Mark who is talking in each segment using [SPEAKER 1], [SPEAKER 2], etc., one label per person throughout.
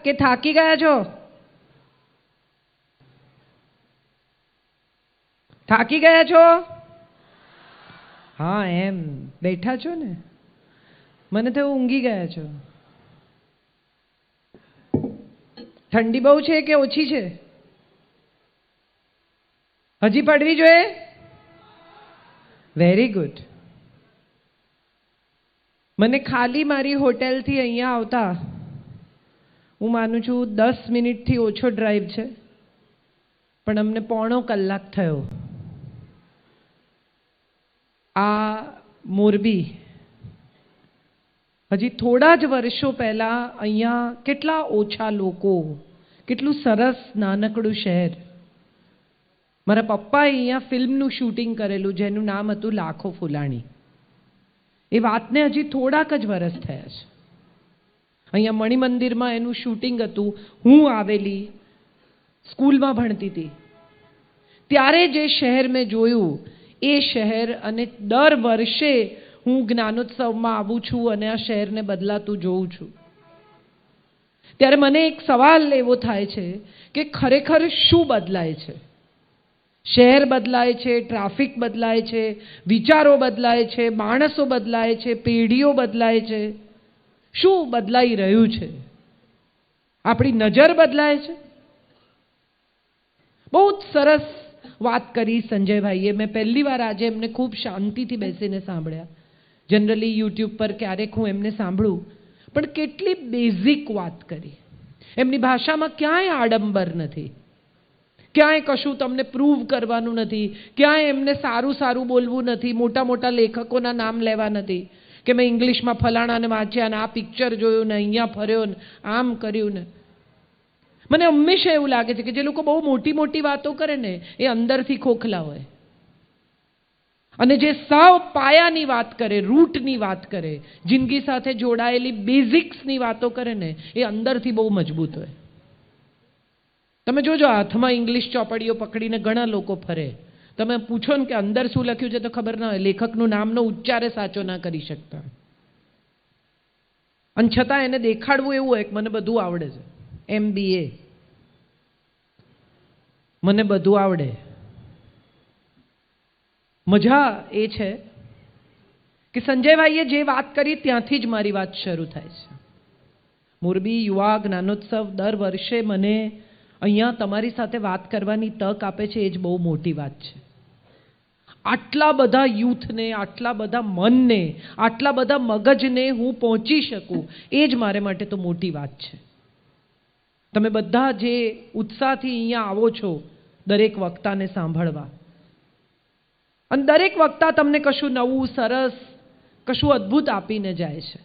[SPEAKER 1] કે થાકી ગયા છો? થાકી ગયા છો? હા, એમ બેઠા છો ને? મને તો ઊંઘી ગયા છો. ઠંડી બહુ છે કે ઓછી છે? હજી પડવી જોઈએ? Very good. મને ખાલી મારી હોટેલથી અહીંયા આવતા હું માનું છું 10 મિનિટથી ઓછો ડ્રાઈવ છે, પણ અમને પોણો કલાક થયો. આ મોરબી હજી થોડા જ વર્ષો પહેલા અહીંયા કેટલા ઓછા લોકો, કેટલું સરસ નાનકડું શહેર. મારા પપ્પાએ અહીંયા ફિલ્મનું શૂટિંગ કરેલું જેનું નામ હતું લાખો ફૂલાણી. એ વાતને હજી થોડાક જ વર્ષ થયા છે. અહીંયા મણિમંદિરમાં એનું શૂટિંગ હતું. હું આવેલી, સ્કૂલમાં ભણતી હતી ત્યારે જે શહેર મેં જોયું એ શહેર, અને દર વર્ષે હું જ્ઞાનોત્સવમાં આવું છું અને આ શહેરને બદલાતું જોઉં છું, ત્યારે મને એક સવાલ એવો થાય છે કે ખરેખર શું બદલાય છે? શહેર બદલાય છે, ટ્રાફિક બદલાય છે, વિચારો બદલાય છે, માણસો બદલાય છે, પેઢીઓ બદલાય છે. શું બદલાઈ રહ્યું છે? આપણી નજર બદલાય છે? બહુ જ સરસ વાત કરી સંજયભાઈએ. મેં પહેલી વાર આજે એમને ખૂબ શાંતિથી બેસીને સાંભળ્યા. જનરલી યુટ્યુબ પર ક્યારેક હું એમને સાંભળું, પણ કેટલી બેઝિક વાત કરી. એમની ભાષામાં ક્યાંય આડંબર નથી, ક્યાંય કશું તમને પ્રૂવ કરવાનું નથી, ક્યાંય એમને સારું સારું બોલવું નથી, મોટા મોટા લેખકોના નામ લેવા નથી કે મેં ઇંગ્લિશમાં ફલાણાને વાંચ્યા ને આ પિક્ચર જોયું ને અહીંયા ફર્યો ને આમ કર્યું ને. મને હંમેશા એવું લાગે છે કે જે લોકો બહુ મોટી મોટી વાતો કરે ને એ અંદરથી ખોખલા હોય, અને જે સાવ પાયાની વાત કરે, રૂટની વાત કરે, જિંદગી સાથે જોડાયેલી બેઝિક્સની વાતો કરે ને એ અંદરથી બહુ મજબૂત હોય. તમે જોજો, હાથમાં ઇંગ્લિશ ચોપડીઓ પકડીને ઘણા લોકો ફરે. તમે પૂછો ને કે અંદર શું લખ્યું છે તો ખબર ના હોય, લેખકનું નામનો ઉચ્ચારે સાચો ના કરી શકતા, અને છતાં એને દેખાડવું એવું હોય કે મને બધું આવડે છે. MBA, મને બધું આવડે. મજા એ છે કે સંજયભાઈએ જે વાત કરી ત્યાંથી જ મારી વાત શરૂ થાય છે. મોરબી યુવા જ્ઞાનોત્સવ દર વર્ષે મને અહીંયા તમારી સાથે વાત કરવાની તક આપે છે, એ જ બહુ મોટી વાત છે. આટલા બધા યુથને, આટલા બધા મનને, આટલા બધા મગજને હું પહોંચી શકું, એ જ મારે માટે તો મોટી વાત છે. તમે બધા જે ઉત્સાહથી અહીંયા આવો છો દરેક વક્તાને સાંભળવા, અને દરેક વક્તા તમને કશું નવું, સરસ, કશું અદ્ભુત આપીને જાય છે.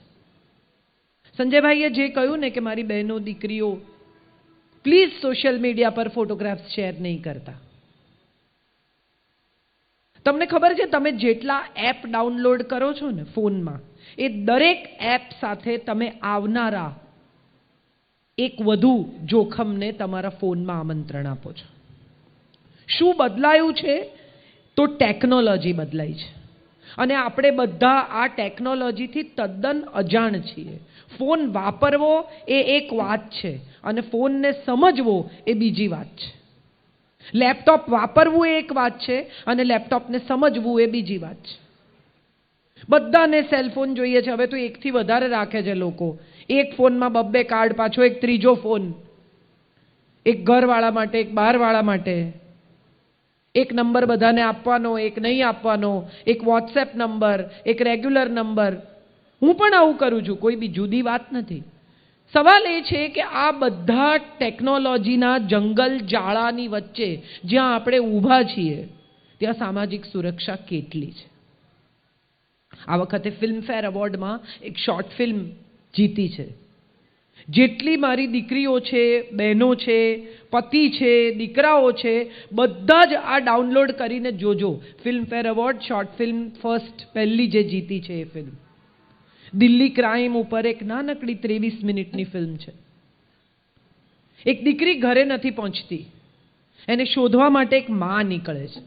[SPEAKER 1] સંજયભાઈએ જે કહ્યું ને કે મારી બહેનો, દીકરીઓ પ્લીઝ સોશિયલ મીડિયા પર ફોટોગ્રાફ્સ શેર નહીં કરતા. તમને ખબર છે, તમે જેટલા એપ ડાઉનલોડ કરો છો ને ફોનમાં, એ દરેક એપ સાથે તમે આવનારા એક વધુ જોખમને તમારા ફોનમાં આમંત્રણ આપો છો. શું બદલાયું છે? તો ટેકનોલોજી બદલાઈ છે, અને આપણે બધા આ ટેકનોલોજીથી તદ્દન અજાણ છીએ. ફોન વાપરવો એ એક વાત છે, અને ફોનને સમજવો એ બીજી વાત છે. લેપટોપ વાપરવું એ એક વાત છે, અને લેપટોપને સમજવું એ બીજી વાત છે. બધાને સેલફોન જોઈએ છે. હવે તો એકથી વધારે રાખે છે લોકો. એક ફોનમાં 2 કાર્ડ, પાછો એક ત્રીજો ફોન, એક ઘરવાળા માટે, એક બહારવાળા માટે. એક નંબર બધાને આપવાનો, એક નહીં આપવાનો, એક વોટ્સએપ નંબર, એક રેગ્યુલર નંબર. હું પણ આવું કરું છું, કોઈ બી જુદી વાત નથી. સવાલ એ છે કે આ બધા ટેકનોલોજીના જંગલ જાળાની વચ્ચે જ્યાં આપણે ઊભા છીએ ત્યાં સામાજિક સુરક્ષા કેટલી છે? આ વખતે ફિલ્મફેર એવોર્ડમાં એક શોર્ટ ફિલ્મ જીતી છે. જેટલી મારી દીકરીઓ છે, બહેનો છે, પતિ છે, દીકરાઓ છે, બધા જ આ ડાઉનલોડ કરીને જોજો. Filmfare award short film first, પહેલી જે જીતી છે એ ફિલ્મ દિલ્હી ક્રાઇમ ઉપર એક નાનકડી 23 મિનિટની ફિલ્મ છે. એક દીકરી ઘરે નથી પહોંચતી, એને શોધવા માટે એક માં નીકળે છે.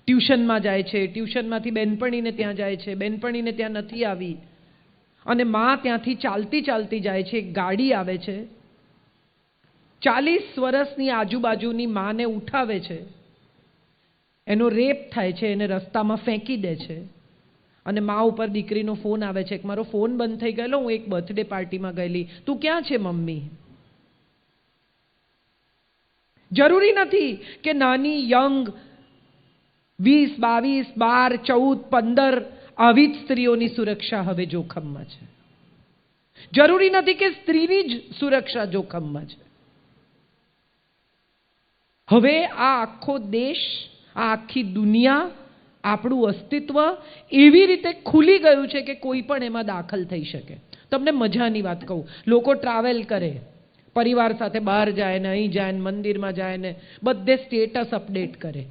[SPEAKER 1] ટ્યુશનમાં જાય છે, ટ્યુશનમાંથી બેનપણીને ત્યાં જાય છે, બેનપણીને ત્યાં નથી આવી, અને માં ત્યાંથી ચાલતી ચાલતી જાય છે, એક ગાડી આવે છે, 40 વર્ષની આજુબાજુની માને ઉઠાવે છે, એનો રેપ થાય છે, એને રસ્તામાં ફેંકી દે છે, અને મા ઉપર દીકરીનો ફોન આવે છે કે મારો ફોન બંધ થઈ ગયેલો, હું એક બર્થડે પાર્ટીમાં ગયેલી, તું ક્યાં છે મમ્મી? જરૂરી નથી કે નાની યંગ 20, 22, 12, 14, 15 આવી જ સ્ત્રીઓની સુરક્ષા હવે જોખમમાં છે. જરૂરી નથી કે સ્ત્રીની જ સુરક્ષા જોખમમાં છે. હવે આ આખો દેશ, આ આખી દુનિયા, આપણું અસ્તિત્વ એવી રીતે ખુલી ગયું છે કે કોઈ પણ એમાં દાખલ થઈ શકે. તમને મજાની વાત કહું, લોકો ટ્રાવેલ કરે, પરિવાર સાથે બહાર જાય ને, અહીં જાય ને, મંદિરમાં જાય ને, બધે સ્ટેટસ અપડેટ કરે.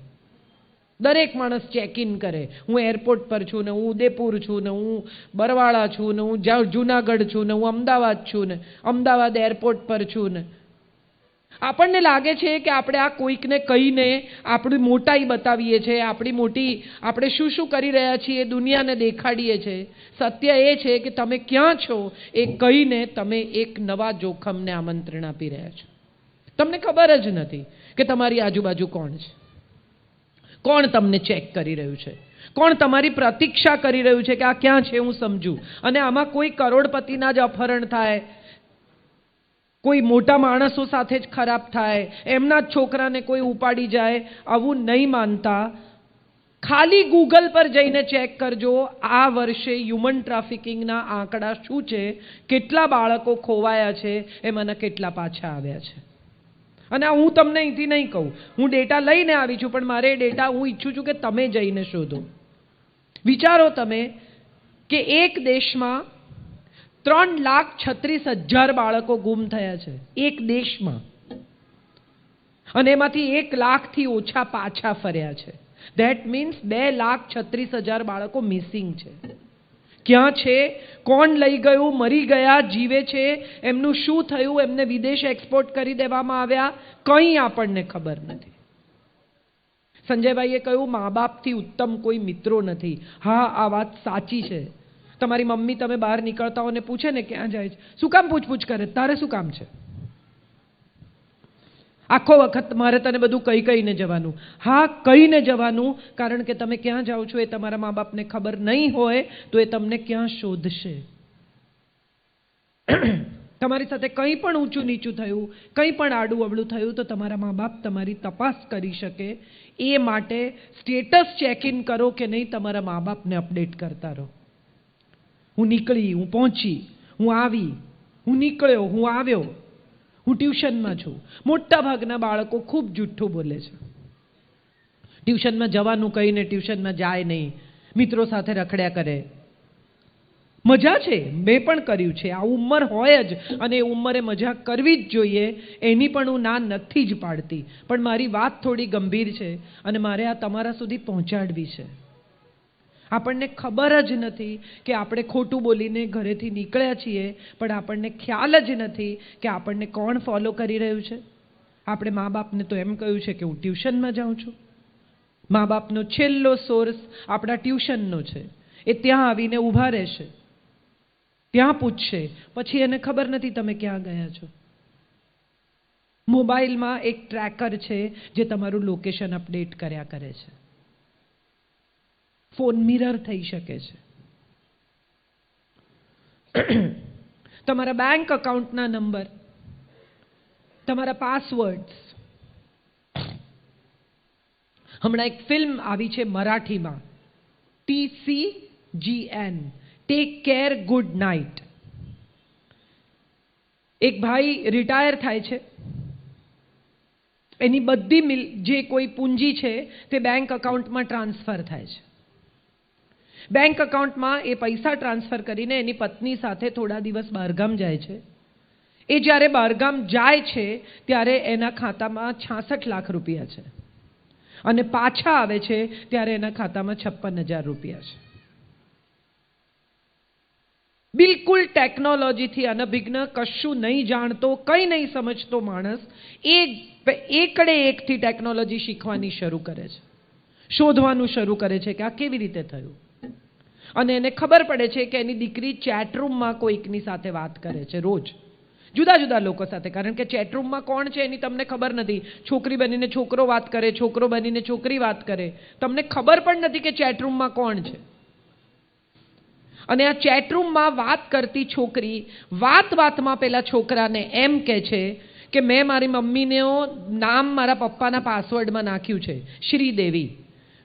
[SPEAKER 1] દરેક માણસ ચેક ઇન કરે, હું એરપોર્ટ પર છું ને, હું ઉદયપુર છું ને, હું બરવાળા છું ને, હું જુનાગઢ છું ને, હું અમદાવાદ છું ને, અમદાવાદ એરપોર્ટ પર છું ને. આપણને લાગે છે કે આપણે આ કોઈકને કહીને આપણી મોટાઈ બતાવીએ છીએ, આપણે શું શું કરી રહ્યા છીએ દુનિયાને દેખાડીએ છીએ. સત્ય એ છે કે તમે ક્યાં છો એ કહીને તમે એક નવા જોખમને આમંત્રણ આપી રહ્યા છો. તમને ખબર જ નથી કે તમારી આજુબાજુ કોણ છે, કોણ તમને ચેક કરી રહ્યું છે, કોણ તમારી પ્રતીક્ષા કરી રહ્યું છે કે આ ક્યાં છે હું સમજું. અને આમાં કોઈ કરોડપતિના જ અપહરણ થાય, કોઈ મોટા માણસો સાથે જ ખરાબ થાય, એમના જ છોકરાને કોઈ ઉપાડી જાય, આવું નહીં માનતા. ખાલી ગૂગલ પર જઈને ચેક કરજો, આ વર્ષે હ્યુમન ટ્રાફિકિંગના આંકડા શું છે, કેટલા બાળકો ખોવાયા છે, એમાંના કેટલા પાછા આવ્યા છે. અને હું તમને અહીંથી નહીં કહું, હું ડેટા લઈને આવી છું, પણ મારે ડેટા હું ઈચ્છું છું કે તમે જઈને શોધો. વિચારો તમે કે એક દેશમાં 3,36,000 બાળકો ગુમ થયા છે, એક દેશમાં, અને એમાંથી 1 લાખથી ઓછા પાછા ફર્યા છે. ધેટ મીન્સ 2,36,000 બાળકો મિસિંગ છે. ક્યાં છે, કોણ લઈ ગયું, મરી ગયા, જીવે છે, એમનું શું થયું, એમને વિદેશ એક્સપોર્ટ કરી દેવામાં આવ્યા, કંઈ આપણને ખબર નથી. સંજયભાઈએ કહ્યું મા બાપથી ઉત્તમ કોઈ મિત્રો નથી. હા, આ વાત સાચી છે. તમારી મમ્મી તમે બહાર નીકળતા હો ને પૂછે ને ક્યાં જાય છે, શું કામ પૂછપૂછ કરે, તારે શું કામ છે? આખો વખત મારે તને બધું કહીને જવાનું. હા, કહીને જવાનું, કારણ કે તમે ક્યાં જાઓ છો એ તમારા મા બાપને ખબર નહીં હોય તો એ તમને ક્યાં શોધશે. તમારી સાથે કંઈ પણ ઊંચું નીચું થયું, કંઈ પણ આડું અવળું થયું તો તમારા મા બાપ તમારી તપાસ કરી શકે. એ માટે સ્ટેટસ ચેક ઇન કરો કે નહીં, તમારા મા બાપને અપડેટ કરતા રહો. હું નીકળી, હું પહોંચી, હું આવી, હું નીકળ્યો, હું આવ્યો, હું ટ્યુશનમાં છું. મોટા ભાગના બાળકો ખૂબ જુઠ્ઠું બોલે છે. ટ્યુશનમાં જવાનું કહીને ટ્યુશનમાં જાય નહીં, મિત્રો સાથે રખડ્યા કરે. મજા છે, મેં પણ કર્યું છે, આ ઉંમર હોય જ, અને એ ઉંમરે મજા કરવી જ જોઈએ, એની પણ હું ના નથી જ પાડતી. પણ મારી વાત થોડી ગંભીર છે અને મારે આ તમારા સુધી પહોંચાડવી છે. આપણને ખબર જ નથી કે આપણે ખોટું બોલીને ઘરેથી નીકળ્યા છીએ, પણ આપણને ખ્યાલ જ નથી કે આપણને કોણ ફોલો કરી રહ્યું છે. આપણે મા બાપને તો એમ કહ્યું છે કે હું ટ્યુશનમાં જાઉં છું. મા બાપનો છેલ્લો સોર્સ આપણા ટ્યુશનનો છે. એ ત્યાં આવીને ઊભા રહેશે, ત્યાં પૂછશે, પછી એને ખબર નથી તમે ક્યાં ગયા છો. મોબાઈલમાં એક ટ્રેકર છે જે તમારું લોકેશન અપડેટ કર્યા કરે છે. ફોન મિરર થઈ શકે છે. તમારા બેંક અકાઉન્ટના નંબર, તમારા પાસવર્ડ્સ. હમણાં એક ફિલ્મ આવી છે મરાઠીમાં, TCGN, take care good night. એક ભાઈ રિટાયર થાય છે, એની બધી જે કોઈ પૂંજી છે તે બેંક અકાઉન્ટમાં ટ્રાન્સફર થાય છે. બેંક અકાઉન્ટમાં એ પૈસા ટ્રાન્સફર કરીને એની પત્ની સાથે થોડા દિવસ બહારગામ જાય છે. એ જ્યારે બહારગામ જાય છે ત્યારે એના ખાતામાં 66 લાખ રૂપિયા છે, અને પાછા આવે છે ત્યારે એના ખાતામાં 56,000 રૂપિયા છે. બિલકુલ ટેકનોલોજીથી અનભિજ્ઞ, કશું નહીં જાણતો, કંઈ નહીં સમજતો માણસ એકડે એકથી ટેકનોલોજી શીખવાની શરૂ કરે છે, શોધવાનું શરૂ કરે છે કે આ કેવી રીતે થયું. અને એને ખબર પડે છે કે એની દીકરી ચેટરૂમમાં કોઈકની સાથે વાત કરે છે રોજ, જુદા જુદા લોકો સાથે. કારણ કે ચેટરૂમમાં કોણ છે એની તમને ખબર નથી. છોકરી બનીને છોકરો વાત કરે, છોકરો બનીને છોકરી વાત કરે, તમને ખબર પણ નથી કે ચેટરૂમમાં કોણ છે. અને આ ચેટરૂમમાં વાત કરતી છોકરી વાતમાં પેલા છોકરાને એમ કહે છે કે મેં મારી મમ્મીનું નામ મારા પપ્પાના પાસવર્ડમાં નાખ્યું છે, શ્રીદેવી,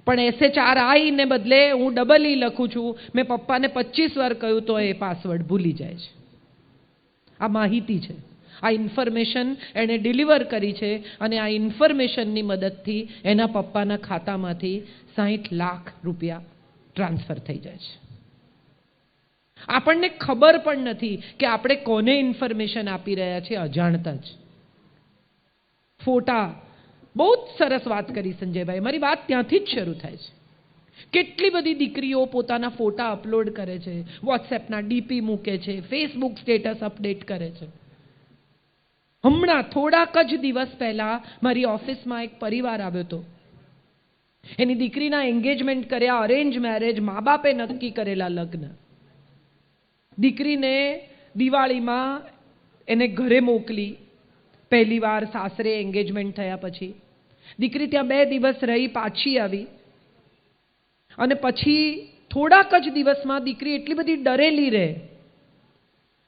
[SPEAKER 1] પણ SHRI ને બદલે હું EE લખું છું. મેં પપ્પાને 25 વાર કહ્યું તો એ પાસવર્ડ ભૂલી જાય છે. આ માહિતી છે, આ ઇન્ફોર્મેશન એણે ડિલિવર કરી છે અને આ ઇન્ફોર્મેશનની મદદથી એના પપ્પાના ખાતામાંથી 60 લાખ રૂપિયા ટ્રાન્સફર થઈ જાય છે. આપણને ખબર પણ નથી કે આપણે કોને ઇન્ફોર્મેશન આપી રહ્યા છીએ અજાણતા જ. ફોટા, બહુ જ સરસ વાત કરી સંજયભાઈ. મારી વાત ત્યાંથી જ શરૂ થાય છે. કેટલી બધી દીકરીઓ પોતાના ફોટા અપલોડ કરે છે, વોટ્સએપના DP મૂકે છે, ફેસબુક સ્ટેટસ અપડેટ કરે છે. હમણાં થોડાક જ દિવસ પહેલા મારી ઓફિસમાં એક પરિવાર આવ્યો હતો. એની દીકરીના એન્ગેજમેન્ટ કર્યા, અરેન્જ મેરેજ, મા બાપે નક્કી કરેલા લગ્ન. દીકરીને દિવાળીમાં એને ઘરે મોકલી, પહેલી વાર સાસરે એન્ગેજમેન્ટ થયા પછી. દીકરી ત્યાં 2 દિવસ રહી, પાછી આવી. અને પછી થોડાક જ દિવસમાં દીકરી એટલી બધી ડરેલી રહે,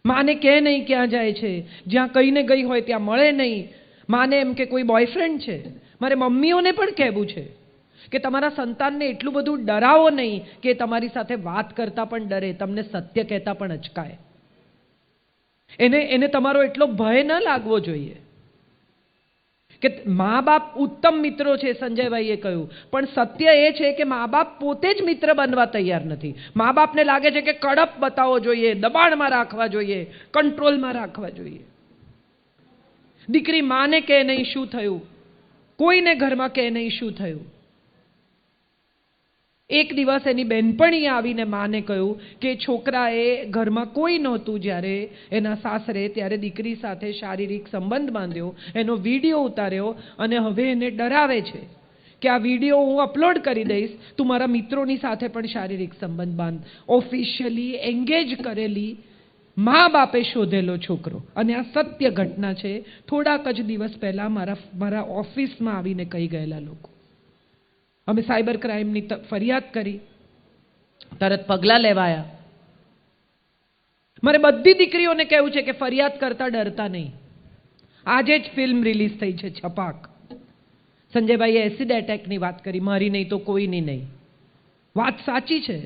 [SPEAKER 1] માને કહે નહીં ક્યાં જાય છે, જ્યાં કહીને ગઈ હોય ત્યાં મળે નહીં. માને એમ કે કોઈ બોયફ્રેન્ડ છે. મારે મમ્મીઓને પણ કહેવું છે કે તમારા સંતાનને એટલું બધું ડરાવો નહીં કે તમારી સાથે વાત કરતા પણ ડરે, તમને સત્ય કહેતા પણ અચકાય. એને તમારો એટલો ભય ન લાગવો જોઈએ. કે મા બાપ ઉત્તમ મિત્રો છે, સંજયભાઈએ કહ્યું, પણ સત્ય એ છે કે મા બાપ પોતે જ મિત્ર બનવા તૈયાર નથી. મા બાપને લાગે છે કે કડપ બતાવવો જોઈએ, દબાણમાં રાખવા જોઈએ, કંટ્રોલમાં રાખવા જોઈએ. દીકરી માને કહે નહીં શું થયું, કોઈને ઘરમાં કહે નહીં શું થયું. એક દિવસ એની બહેનપણીએ આવીને માને કહ્યું કે છોકરાએ ઘરમાં કોઈ નહોતું જ્યારે એના સાસરે, ત્યારે દીકરી સાથે શારીરિક સંબંધ બાંધ્યો, એનો વિડીયો ઉતાર્યો અને હવે એને ડરાવે છે કે આ વિડીયો હું અપલોડ કરી દઈશ, તું મારા મિત્રોની સાથે પણ શારીરિક સંબંધ બાંધ. ઓફિશિયલી એન્ગેજ કરેલી મા બાપે શોધેલો છોકરો. અને આ સત્ય ઘટના છે. થોડાક જ દિવસ પહેલા મારા ઓફિસમાં આવીને કહી ગયેલા લોકો. અમે સાયબર ક્રાઇમની ફરિયાદ કરી, તરત પગલાં લેવાયા. મારે બધી દીકરીઓને કહેવું છે કે ફરિયાદ કરતા ડરતા નહીં. આજે જ ફિલ્મ રિલીઝ થઈ છે છપાક. સંજયભાઈએ એસિડ એટેકની વાત કરી, મારી નહીં તો કોઈની નહીં. વાત સાચી છે,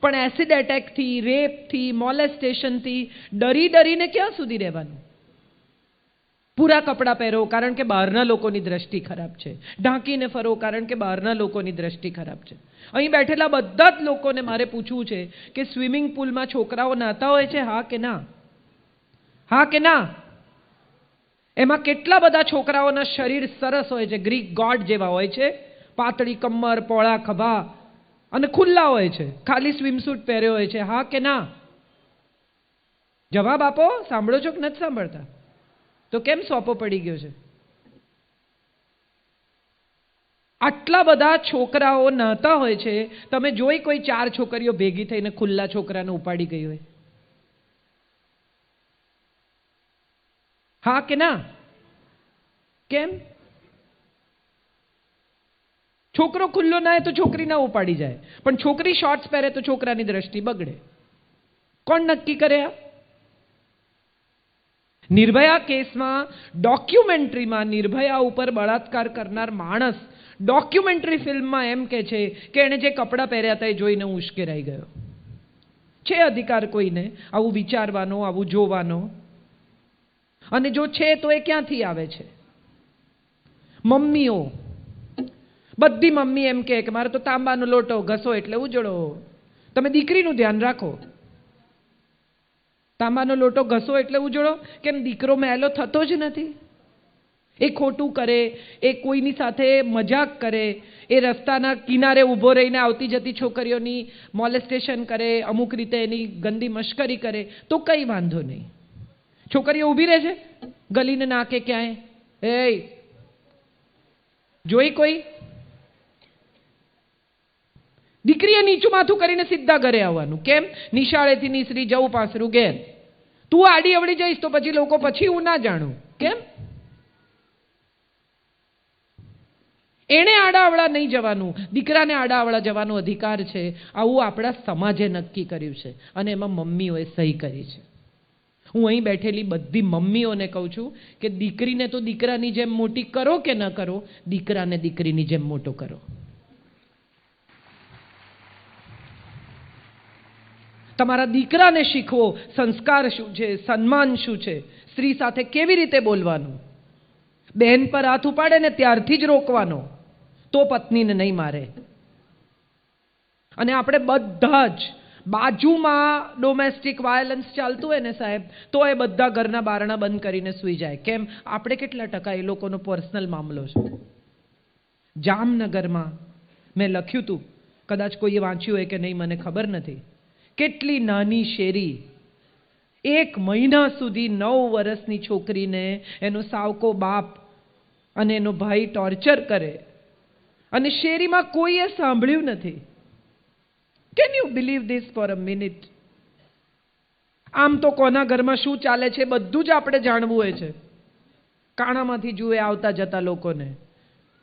[SPEAKER 1] પણ એસિડ એટેકથી, રેપથી, મોલેસ્ટેશનથી ડરીને ક્યાં સુધી રહેવાનું? પૂરા કપડાં પહેરો કારણ કે બહારના લોકોની દ્રષ્ટિ ખરાબ છે. ઢાંકીને ફરો કારણ કે બહારના લોકોની દ્રષ્ટિ ખરાબ છે. અહીં બેઠેલા બધા જ લોકોને મારે પૂછવું છે કે સ્વિમિંગ પુલમાં છોકરાઓ નહાતા હોય છે, હા કે ના? હા કે ના? એમાં કેટલા બધા છોકરાઓના શરીર સરસ હોય છે, ગ્રીક ગોડ જેવા હોય છે, પાતળી કમર, પોળા ખભા અને ખુલ્લા હોય છે, ખાલી સ્વિમસૂટ પહેર્યો હોય છે, હા કે ના? જવાબ આપો. સાંભળો છો કે નથી સાંભળતા? તો કેમ સોપો પડી ગયો છે? આટલા બધા છોકરાઓ નહાતા હોય છે, તમે જોઈ કોઈ 4 છોકરીઓ ભેગી થઈને ખુલ્લા છોકરાને ઉપાડી ગઈ હોય? હા કે ના? કેમ? છોકરો ખુલ્લો ના તો છોકરી ના ઉપાડી જાય, પણ છોકરી શોર્ટ્સ પહેરે તો છોકરાની દ્રષ્ટિ બગડે. કોણ નક્કી કરે? નિર્ભયા કેસમાં ડોક્યુમેન્ટરીમાં નિર્ભયા ઉપર બળાત્કાર કરનાર માણસ ડોક્યુમેન્ટરી ફિલ્મમાં એમ કહે છે કે એણે જે કપડાં પહેર્યા હતા એ જોઈને હું ઉશ્કેરાઈ ગયો. છે અધિકાર કોઈને આવું વિચારવાનો, આવું જોવાનો? અને જો છે તો એ ક્યાંથી આવે છે? મમ્મીઓ, બધી મમ્મી એમ કે મારે તો તાંબાનો લોટો ઘસો એટલે ઉજળો. તમે દીકરીનું ધ્યાન રાખો. તાંબાનો લોટો ઘસો એટલે ઉજળો? કેમ દીકરો મેલો થતો જ નથી? એ ખોટું કરે, એ કોઈની સાથે મજાક કરે, એ રસ્તાના કિનારે ઊભો રહીને આવતી જતી છોકરીઓની મોલેસ્ટેશન કરે, અમુક રીતે એની ગંદી મશ્કરી કરે તો કંઈ વાંધો નહીં. છોકરીઓ ઊભી રહે છે ગલીને નાકે ક્યાંય, એ જોઈ કોઈ? દીકરીએ નીચું માથું કરીને સીધા ઘરે આવવાનું. કેમ? નિશાળેથી નીસરી જવું પાસરું ઘેર. તું આડી અવળી જઈશ તો પછી લોકો પછી હું ના જાણું. કેમ? એણે આડાઅવળા નહીં જવાનું, દીકરાને આડાઅવળા જવાનો અધિકાર છે. આવું આપણા સમાજે નક્કી કર્યું છે અને એમાં મમ્મીઓએ સહી કરી છે. હું અહીં બેઠેલી બધી મમ્મીઓને કહું છું કે દીકરીને તો દીકરાની જેમ મોટી કરો કે ન કરો, દીકરાને દીકરીની જેમ મોટો કરો. તમારા દીકરાને શીખવો સંસ્કાર શું છે, સન્માન શું છે, સ્ત્રી સાથે કેવી રીતે બોલવાનું. બહેન પર હાથ ઉપાડે ને ત્યારથી જ રોકવાનો, તો પત્નીને નહીં મારે. અને આપણે બધા જ બાજુમાં ડોમેસ્ટિક વાયલન્સ ચાલતું હોય ને સાહેબ, તો એ બધા ઘરના બારણા બંધ કરીને સૂઈ જાય. કેમ? આપણે કેટલા ટકા એ લોકોનો પર્સનલ મામલો છે. જામનગરમાં મેં લખ્યું હતું, કદાચ કોઈએ વાંચ્યું હોય કે નહીં મને ખબર નથી, કેટલી નાની શેરી 1 મહિના સુધી 9 વર્ષની છોકરીને એનો સાવકો બાપ અને એનો ભાઈ ટોર્ચર કરે અને શેરીમાં કોઈએ સાંભળ્યું નથી. Can you believe this for a minute? આમ તો કોના ઘરમાં શું ચાલે છે બધું જ આપણે જાણવું હોય છે. કાણામાંથી જુએ આવતા જતા લોકોને,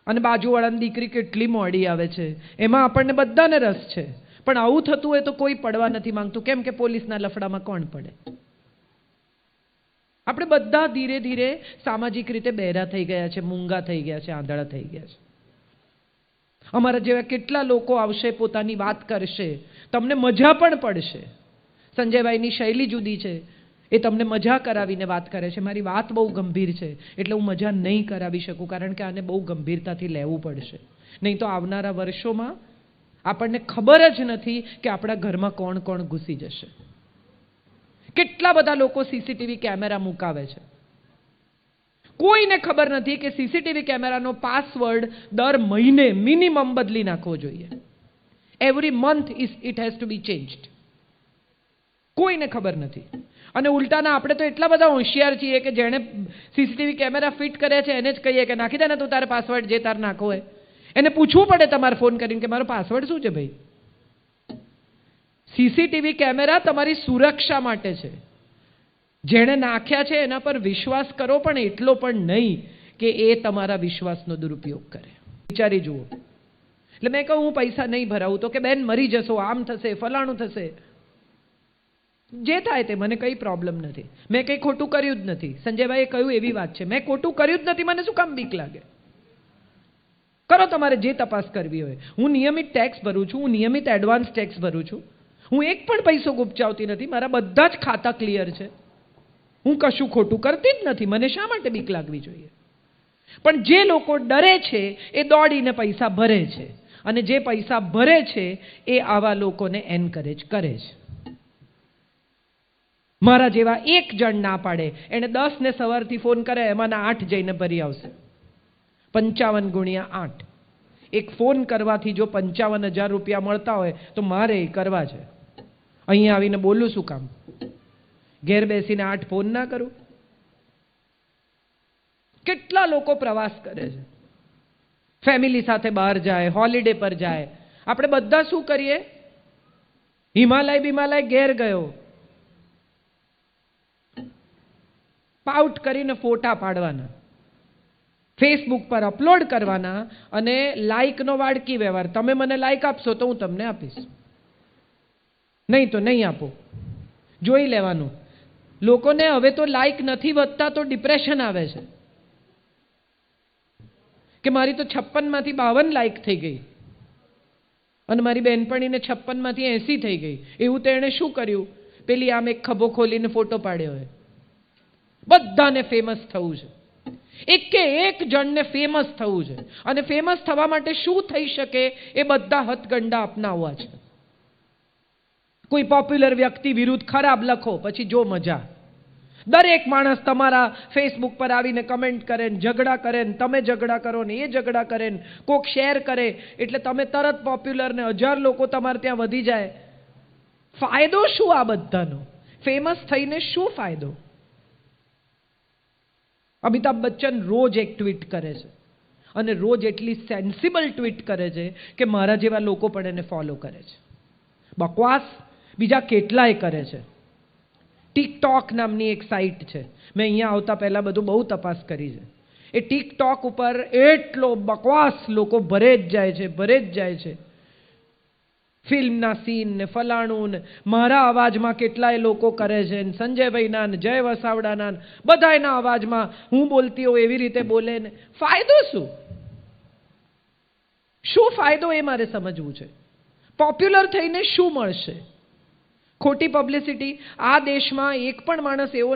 [SPEAKER 1] અને બાજુવાળાની દીકરી કેટલી મોડી આવે છે એમાં આપણને બધાને રસ છે. પણ આવું થતું હોય તો કોઈ પડવા નથી માંગતું. કેમ કે પોલીસના લફડામાં કોણ પડે? આપણે બધા ધીરે ધીરે સામાજિક રીતે બહેરા થઈ ગયા છે, મૂંગા થઈ ગયા છે, આંધળા થઈ ગયા છે. અમારા જેવા કેટલા લોકો આવશે, પોતાની વાત કરશે, તમને મજા પણ પડશે. સંજયભાઈની શૈલી જુદી છે, એ તમને મજા કરાવીને વાત કરે છે. મારી વાત બહુ ગંભીર છે એટલે હું મજા નહીં કરાવી શકું, કારણ કે આને બહુ ગંભીરતાથી લેવું પડશે. નહીં તો આવનારા વર્ષોમાં આપણને ખબર જ નથી કે આપણા ઘરમાં કોણ કોણ ઘૂસી જશે. કેટલા બધા લોકો સીસીટીવી કેમેરા મુકાવે છે. કોઈને ખબર નથી કે સીસીટીવી કેમેરાનો પાસવર્ડ દર મહિને મિનિમમ બદલી નાખવો જોઈએ. Every month it has to be changed. કોઈને ખબર નથી. અને ઉલટાના આપણે તો એટલા બધા હોશિયાર છીએ કે જેણે સીસીટીવી કેમેરા ફિટ કર્યા છે એને જ કહીએ કે નાખી દે ને તું તારે પાસવર્ડ જે તાર નાખવો હોય. એને પૂછવું પડે તમારે ફોન કરીને કે મારો પાસવર્ડ શું છે ભાઈ? સીસીટીવી કેમેરા તમારી સુરક્ષા માટે છે. જેણે નાખ્યા છે એના પર વિશ્વાસ કરો, પણ એટલો પણ નહીં કે એ તમારા વિશ્વાસનો દુરુપયોગ કરે. વિચારી જુઓ. એટલે મેં કહું હું પૈસા નહીં ભરાવું તો કે બેન મરી જશો, આમ થશે, ફલાણું થશે. જે થાય તે, મને કંઈ પ્રોબ્લેમ નથી. મેં કંઈ ખોટું કર્યું જ નથી. સંજયભાઈએ કહ્યું એવી વાત છે, મેં ખોટું કર્યું જ નથી, મને શું કામ બીક લાગે? કરો તમારે જે તપાસ કરવી હોય. હું નિયમિત ટેક્સ ભરું છું, હું નિયમિત એડવાન્સ ટેક્સ ભરું છું. હું એક પણ પૈસો ગુપચાવતી નથી. મારા બધા જ ખાતા ક્લિયર છે. હું કશું ખોટું કરતી જ નથી. મને શા માટે બીક લાગવી જોઈએ? પણ જે લોકો ડરે છે એ દોડીને પૈસા ભરે છે, અને જે પૈસા ભરે છે એ આવા લોકોને એન્કરેજ કરે છે. મારા જેવા એક જણ ના પાડે, એને 10 ને સવારથી ફોન કરે, એમાંના 8 જઈને ભરી આવશે. 55 ગુણ્યા 8. એક ફોન કરવાથી જો 55,000 રૂપિયા મળતા હોય તો મારે એ કરવા છે. અહીંયા આવીને બોલું શું કામ? ઘેર બેસીને 8 ફોન ના કરું? કેટલા લોકો પ્રવાસ કરે છે, ફેમિલી સાથે બહાર જાય, હોલિડે પર જાય. આપણે બધા શું કરીએ? હિમાલય ઘેર ગયો, પાઉટ કરીને ફોટા પાડવાના, ફેસબુક પર અપલોડ કરવાના, અને લાઈકનો વાડકી વ્યવહાર. તમે મને લાઈક આપશો તો હું તમને આપીશ, નહીં તો નહીં આપો. જોઈ લેવાનું. લોકોને હવે તો લાઈક નથી વધતા તો ડિપ્રેશન આવે છે કે મારી તો 56 માંથી 52 લાઈક થઈ ગઈ અને મારી બહેનપણીને 56 માંથી 80 થઈ ગઈ. એવું તો એણે શું કર્યું? પેલી આમ એક ખભો ખોલીને ફોટો પાડ્યો હોય. બધાને ફેમસ થવું છે, એકે એક જણને ફેમસ થવું છે. અને ફેમસ થવા માટે શું થઈ શકે એ બધા હથગંડા અપનાવવા છે. કોઈ પોપ્યુલર વ્યક્તિ વિરુદ્ધ ખરાબ લખો, પછી જો મજા. દરેક માણસ તમારા ફેસબુક પર આવીને કમેન્ટ કરે ને ઝઘડા કરે ને તમે ઝઘડા કરો ને એ ઝઘડા કરે ને કોક શેર કરે એટલે તમે તરત પોપ્યુલર ને 1000 લોકો તમારે ત્યાં વધી જાય. ફાયદો શું આ બધાનો? ફેમસ થઈને શું ફાયદો? અમિતાભ બચ્ચન રોજ એક ટ્વીટ કરે છે. અને રોજ એટલી સેન્સિબલ ટ્વીટ કરે છે કે મારા જેવા લોકો પણ એને ફોલો કરે છે. બકવાસ બીજા કેટલાય કરે છે. ટિકટોક નામની એક સાઇટ છે, મેં અહીંયા આવતા પહેલાં બધું બહુ તપાસ કરી છે. એ ટિકટોક ઉપર એટલો બકવાસ લોકો ભરે જ જાય છે. ફિલ્મના સીન ને ફલાણું ને મારા અવાજમાં કેટલાય લોકો કરે છે, ને સંજયભાઈના ને જય વસાવડાના બધાના અવાજમાં હું બોલતી હોઉં એવી રીતે બોલે ને. ફાયદો શું ફાયદો એ મારે સમજવું છે. પોપ્યુલર થઈને શું મળશે? ખોટી પબ્લિસિટી. આ દેશમાં એક પણ માણસ એવો